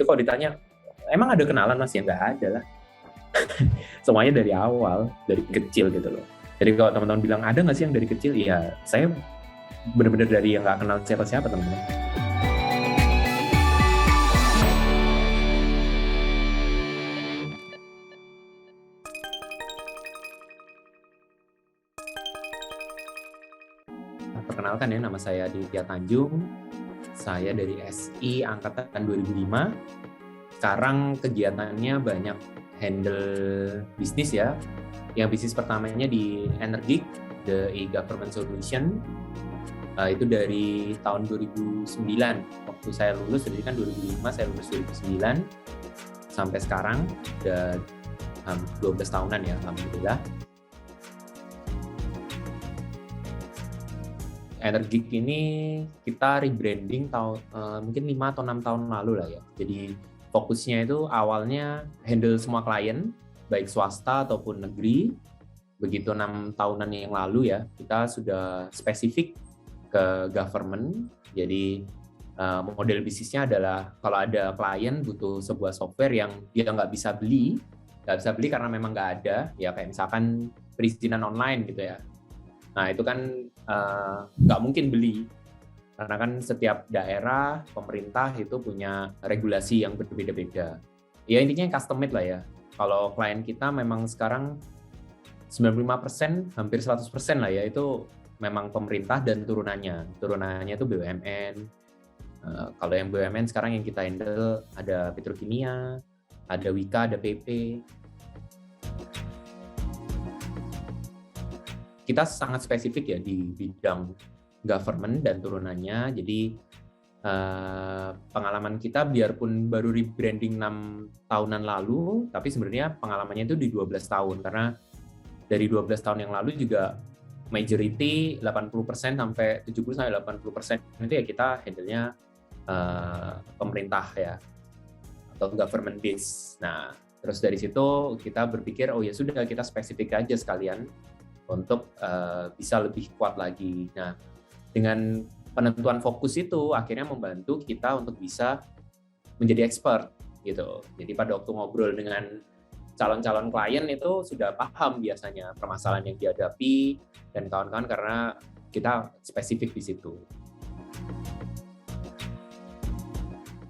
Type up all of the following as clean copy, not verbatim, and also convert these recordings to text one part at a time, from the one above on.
Itu kalau ditanya, emang ada kenalan Mas? Ya nggak ada lah. Semuanya dari awal, dari kecil gitu loh. Jadi kalau teman-teman bilang ada nggak sih yang dari kecil? Ya saya benar-benar dari yang nggak kenal siapa-siapa teman-teman. Perkenalkan ya, nama saya Ditya Tanjung. Saya dari SI angkatan 2005. Sekarang kegiatannya banyak handle bisnis ya. Yang bisnis pertamanya di Energik, the e-government solution. Itu dari tahun 2009. Waktu saya lulus, jadi kan 2005, saya lulus 2009. Sampai sekarang, udah 12 tahunan ya, alhamdulillah. Energik ini kita rebranding mungkin 5 atau 6 tahun lalu lah ya. Jadi fokusnya itu awalnya handle semua klien, baik swasta ataupun negeri. Begitu 6 tahunan yang lalu ya, kita sudah spesifik ke government. Jadi model bisnisnya adalah kalau ada klien butuh sebuah software yang dia nggak bisa beli karena memang nggak ada, ya kayak misalkan perizinan online gitu ya. Nah itu kan nggak mungkin beli, karena kan setiap daerah, pemerintah itu punya regulasi yang berbeda-beda. Ya intinya custom made lah ya. Kalau klien kita memang sekarang 95%, hampir 100% lah ya, itu memang pemerintah dan turunannya. Turunannya itu BUMN. Kalau yang BUMN sekarang yang kita handle ada petrokimia, ada Wika, ada PP. Kita sangat spesifik ya di bidang government dan turunannya. Jadi pengalaman kita biarpun baru rebranding 6 tahunan lalu, tapi sebenarnya pengalamannya itu di 12 tahun. Karena dari 12 tahun yang lalu juga majority 80% sampai 70-80% itu ya kita handle-nya pemerintah ya, atau government base. Nah, terus dari situ kita berpikir, oh ya sudah, kita spesifik aja sekalian untuk bisa lebih kuat lagi. Nah, dengan penentuan fokus itu akhirnya membantu kita untuk bisa menjadi expert gitu. Jadi pada waktu ngobrol dengan calon-calon klien itu sudah paham biasanya permasalahan yang dihadapi dan kawan-kawan, karena kita spesifik di situ.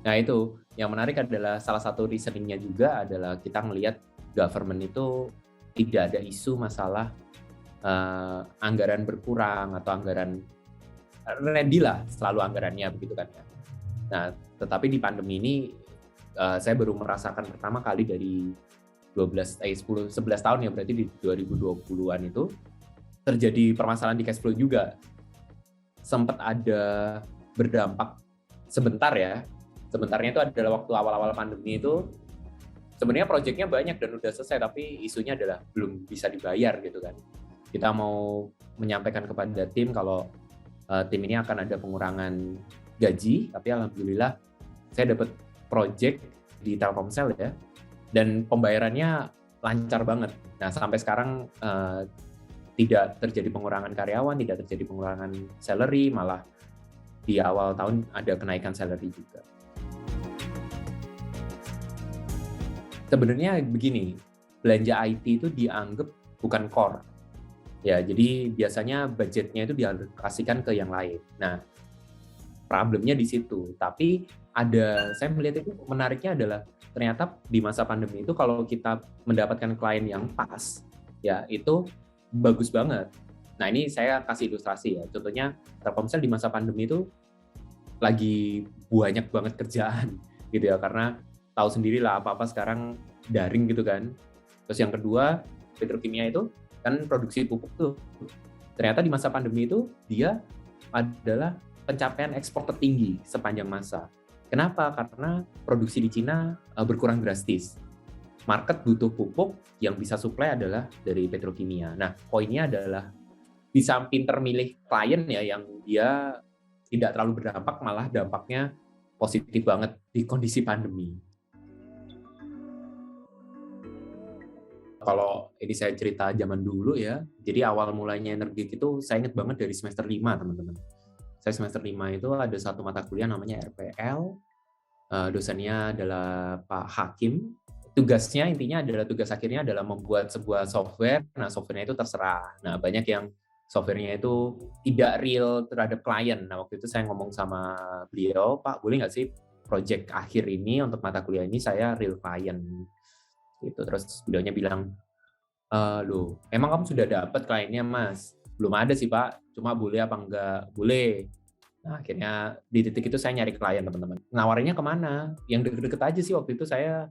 Nah itu, yang menarik adalah salah satu reasoningnya juga adalah kita melihat government itu tidak ada isu masalah anggaran berkurang atau anggaran ready lah selalu anggarannya begitu kan ya. Nah, tetapi di pandemi ini saya baru merasakan pertama kali dari 11 tahun ya, berarti di 2020-an itu terjadi permasalahan di cash flow juga. Sempat ada berdampak sebentar ya. Sebentarnya itu adalah waktu awal-awal pandemi itu sebenarnya proyeknya banyak dan udah selesai, tapi isunya adalah belum bisa dibayar gitu kan. Kita mau menyampaikan kepada tim kalau tim ini akan ada pengurangan gaji, tapi alhamdulillah saya dapat project di Telkomsel ya, dan pembayarannya lancar banget. Nah sampai sekarang tidak terjadi pengurangan karyawan, tidak terjadi pengurangan salary, malah di awal tahun ada kenaikan salary juga. Sebenarnya begini, belanja IT itu dianggap bukan core. Ya, jadi biasanya budgetnya itu dialokasikan ke yang lain. Nah, problemnya di situ. Tapi saya melihat itu menariknya adalah ternyata di masa pandemi itu kalau kita mendapatkan klien yang pas, ya itu bagus banget. Nah, ini saya kasih ilustrasi ya. Contohnya Telkomsel di masa pandemi itu lagi banyak banget kerjaan gitu ya, karena tahu sendiri lah apa-apa sekarang daring gitu kan. Terus yang kedua, petrokimia itu kan produksi pupuk tuh. Ternyata di masa pandemi itu dia adalah pencapaian ekspor tertinggi sepanjang masa. Kenapa? Karena produksi di Cina berkurang drastis. Market butuh pupuk, yang bisa supply adalah dari petrokimia. Nah, poinnya adalah di samping termilih klien ya yang dia tidak terlalu berdampak, malah dampaknya positif banget di kondisi pandemi. Kalau ini saya cerita zaman dulu ya, jadi awal mulainya Energik itu saya ingat banget dari semester 5 teman-teman. Saya semester 5 itu ada satu mata kuliah namanya RPL, dosennya adalah Pak Hakim. Tugasnya intinya adalah tugas akhirnya adalah membuat sebuah software. Nah, softwarenya itu terserah. Nah, banyak yang softwarenya itu tidak real terhadap klien. Nah, waktu itu saya ngomong sama beliau, Pak, boleh nggak sih project akhir ini untuk mata kuliah ini saya real client gitu. Terus beliaunya bilang, loh, emang kamu sudah dapat kliennya, Mas? Belum ada sih, Pak. Cuma boleh apa enggak? Boleh. Nah, akhirnya di titik itu saya nyari klien, teman-teman. Nawarinnya kemana? Yang deket-deket aja sih waktu itu saya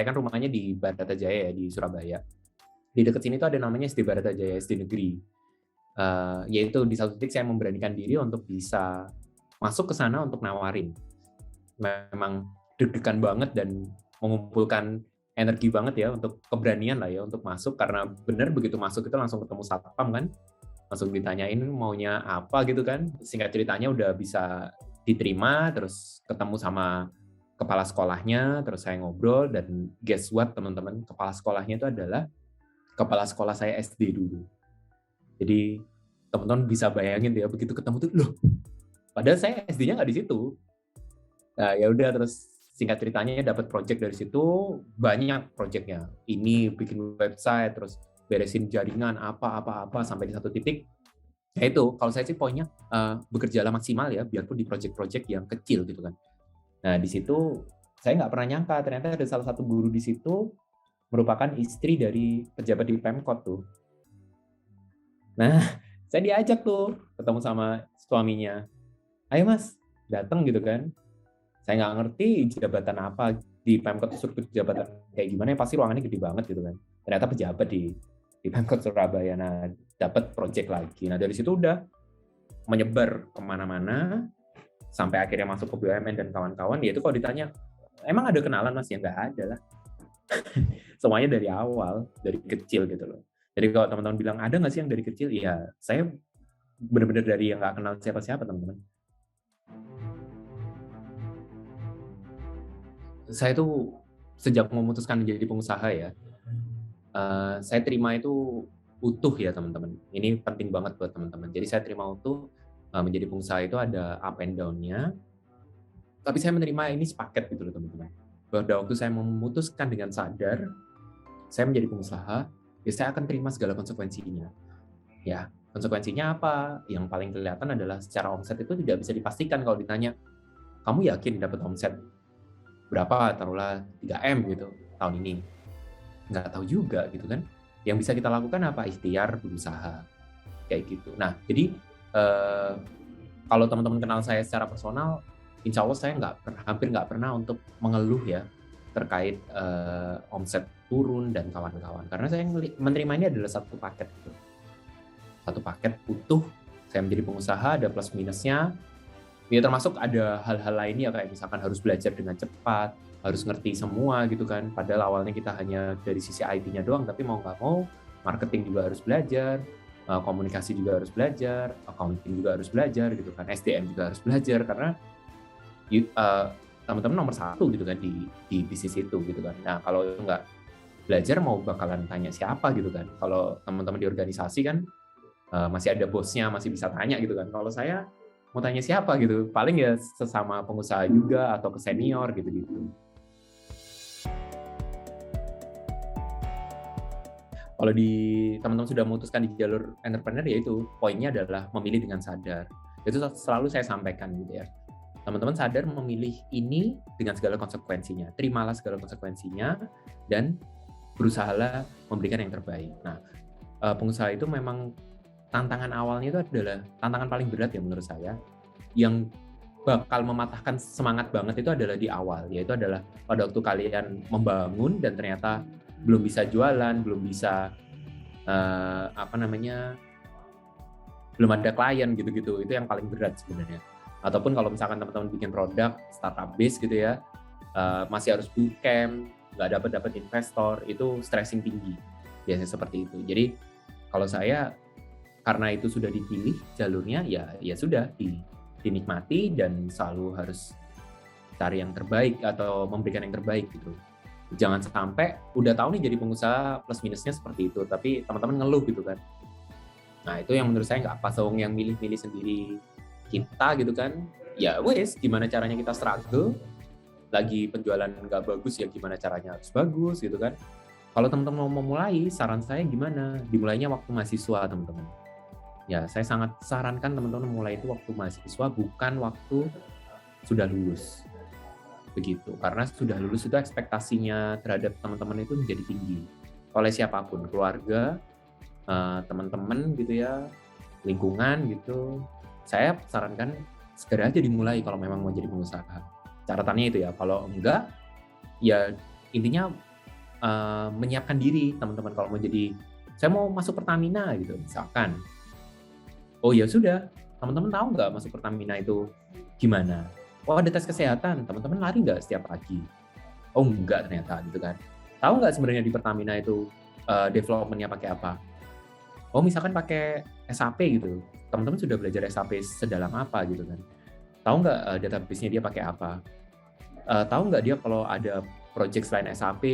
kan rumahnya di Baratajaya ya, di Surabaya. Di dekat sini tuh ada namanya SD Baratajaya, SD Negeri. Yaitu di satu titik saya memberanikan diri untuk bisa masuk ke sana untuk nawarin. Memang deg-degan banget dan mengumpulkan energi banget ya untuk keberanian lah ya untuk masuk, karena benar begitu masuk itu langsung ketemu satpam kan, langsung ditanyain maunya apa gitu kan. Singkat ceritanya udah bisa diterima, terus ketemu sama kepala sekolahnya, terus saya ngobrol, dan guess what teman-teman, kepala sekolahnya itu adalah kepala sekolah saya SD dulu. Jadi teman-teman bisa bayangin ya, begitu ketemu tuh, loh, padahal saya SD-nya nggak di situ. Nah, ya udah, terus singkat ceritanya dapat project dari situ, banyak projectnya. Ini bikin website, terus beresin jaringan apa sampai di satu titik. Ya itu, kalau saya sih poinnya bekerjalah maksimal ya, biarpun di project-project yang kecil gitu kan. Nah, di situ saya nggak pernah nyangka ternyata ada salah satu guru di situ merupakan istri dari pejabat di Pemkot tuh. Nah, saya diajak tuh ketemu sama suaminya. Ayo Mas, datang gitu kan. Saya nggak ngerti jabatan apa di Pemkot, struktur jabatan kayak gimana, pasti ruangannya gede banget gitu kan. Ternyata pejabat di Pemkot Surabaya. Nah, dapat project lagi. Nah, dari situ udah menyebar kemana-mana sampai akhirnya masuk ke BUMN dan kawan-kawan. Ya itu kalau ditanya, emang ada kenalan Mas? Ya nggak ada lah. Semuanya dari awal, dari kecil gitu loh. Jadi kalau teman-teman bilang ada nggak sih yang dari kecil? Ya, saya benar-benar dari yang nggak kenal siapa-siapa, teman-teman. Saya tuh sejak memutuskan menjadi pengusaha ya, saya terima itu utuh ya teman-teman. Ini penting banget buat teman-teman. Jadi saya terima utuh, menjadi pengusaha itu ada up and down-nya, tapi saya menerima ini sepaket gitu loh teman-teman. Pada waktu saya memutuskan dengan sadar, saya menjadi pengusaha, ya saya akan terima segala konsekuensinya. Ya, konsekuensinya apa? Yang paling kelihatan adalah secara omset itu tidak bisa dipastikan kalau ditanya, kamu yakin dapat omset berapa, taruhlah 3M gitu tahun ini. Nggak tahu juga gitu kan. Yang bisa kita lakukan apa? Ikhtiar, berusaha. Kayak gitu. Nah, jadi kalau teman-teman kenal saya secara personal, insya Allah saya hampir nggak pernah untuk mengeluh ya terkait omset turun dan kawan-kawan. Karena saya menerima ini adalah satu paket gitu. Satu paket utuh, saya menjadi pengusaha, ada plus minusnya. Ya termasuk ada hal-hal lainnya kayak misalkan harus belajar dengan cepat, harus ngerti semua gitu kan. Padahal awalnya kita hanya dari sisi IT-nya doang, tapi mau nggak mau marketing juga harus belajar, komunikasi juga harus belajar, accounting juga harus belajar gitu kan, SDM juga harus belajar, karena teman-teman nomor satu gitu kan di bisnis itu gitu kan. Nah kalau nggak belajar mau bakalan tanya siapa gitu kan. Kalau teman-teman di organisasi kan masih ada bosnya, masih bisa tanya gitu kan. Kalau saya mau tanya siapa gitu, paling ya sesama pengusaha juga atau ke senior gitu-gitu. Kalau teman-teman sudah memutuskan di jalur entrepreneur, ya itu poinnya adalah memilih dengan sadar. Itu selalu saya sampaikan gitu ya. Teman-teman sadar memilih ini dengan segala konsekuensinya. Terimalah segala konsekuensinya dan berusahalah memberikan yang terbaik. Nah, pengusaha itu memang tantangan awalnya itu adalah tantangan paling berat ya menurut saya, yang bakal mematahkan semangat banget itu adalah di awal, yaitu adalah pada waktu kalian membangun dan ternyata belum bisa jualan, belum bisa belum ada klien gitu-gitu. Itu yang paling berat sebenarnya. Ataupun kalau misalkan teman-teman bikin produk startup base gitu ya, masih harus bootcamp, nggak dapat investor, itu stressing tinggi biasanya seperti itu. Jadi kalau saya, karena itu sudah dipilih jalurnya, ya sudah dinikmati dan selalu harus cari yang terbaik atau memberikan yang terbaik gitu. Jangan sampai udah tahu nih jadi pengusaha plus minusnya seperti itu, tapi teman-teman ngeluh gitu kan. Nah itu yang menurut saya nggak pas, dong yang milih-milih sendiri kita gitu kan. Ya wes, gimana caranya kita struggle, lagi penjualan nggak bagus ya gimana caranya harus bagus gitu kan. Kalau teman-teman mau memulai, saran saya gimana? Dimulainya waktu mahasiswa teman-teman. Ya saya sangat sarankan teman-teman mulai itu waktu mahasiswa, bukan waktu sudah lulus. Begitu, karena sudah lulus itu ekspektasinya terhadap teman-teman itu menjadi tinggi. Oleh siapapun, keluarga, teman-teman gitu ya, lingkungan gitu. Saya sarankan segera aja dimulai kalau memang mau jadi pengusaha. Catatannya itu ya, kalau enggak, ya intinya menyiapkan diri teman-teman kalau mau jadi, saya mau masuk Pertamina gitu misalkan. Oh ya sudah, teman-teman tahu nggak masuk Pertamina itu gimana? Oh ada tes kesehatan, teman-teman lari nggak setiap pagi? Oh enggak ternyata gitu kan. Tahu nggak sebenarnya di Pertamina itu development-nya pakai apa? Oh misalkan pakai SAP gitu, teman-teman sudah belajar SAP sedalam apa gitu kan? Tahu nggak database-nya dia pakai apa? Tahu nggak dia kalau ada project selain SAP,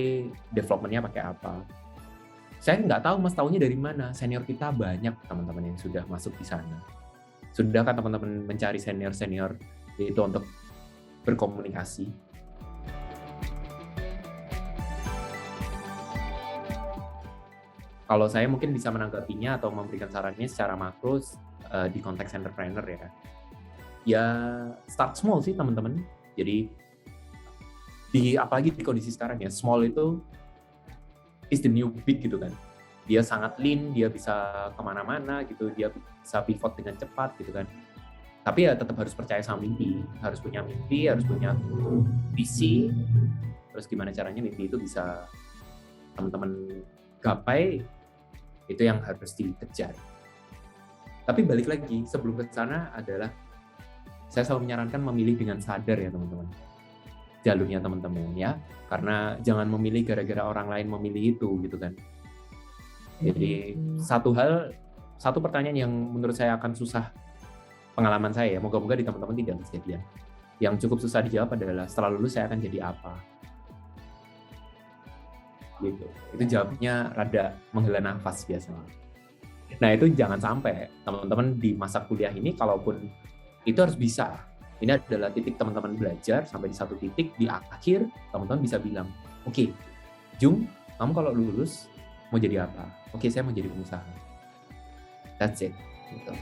development-nya pakai apa? Saya nggak tahu Mas, taunya dari mana? Senior kita banyak teman-teman yang sudah masuk di sana. Sudah kan teman-teman mencari senior-senior itu untuk berkomunikasi? Kalau saya mungkin bisa menanggapinya atau memberikan sarannya secara makro di konteks entrepreneur ya. Ya start small sih teman-teman. Jadi apalagi di kondisi sekarang ya, small itu is the new big gitu kan. Dia sangat lean, dia bisa kemana-mana gitu, dia bisa pivot dengan cepat gitu kan. Tapi ya tetap harus percaya sama mimpi, harus punya mimpi, harus punya visi, terus gimana caranya mimpi itu bisa teman-teman gapai, itu yang harus dikejar. Tapi balik lagi, sebelum ke sana adalah saya selalu menyarankan memilih dengan sadar ya teman-teman. Jalurnya teman-teman ya, karena jangan memilih gara-gara orang lain memilih itu gitu kan. Jadi satu pertanyaan yang menurut saya akan susah, pengalaman saya ya, moga-moga di teman-teman tidak kejadian. Yang cukup susah dijawab adalah setelah lulus saya akan jadi apa? Gitu. Itu jawabnya rada menghela nafas biasanya. Nah itu jangan sampai teman-teman di masa kuliah ini, kalaupun itu harus bisa. Ini adalah titik teman-teman belajar sampai di satu titik di akhir teman-teman bisa bilang, oke, Jung, kamu kalau lulus mau jadi apa? Oke, saya mau jadi pengusaha. That's it. Gitu.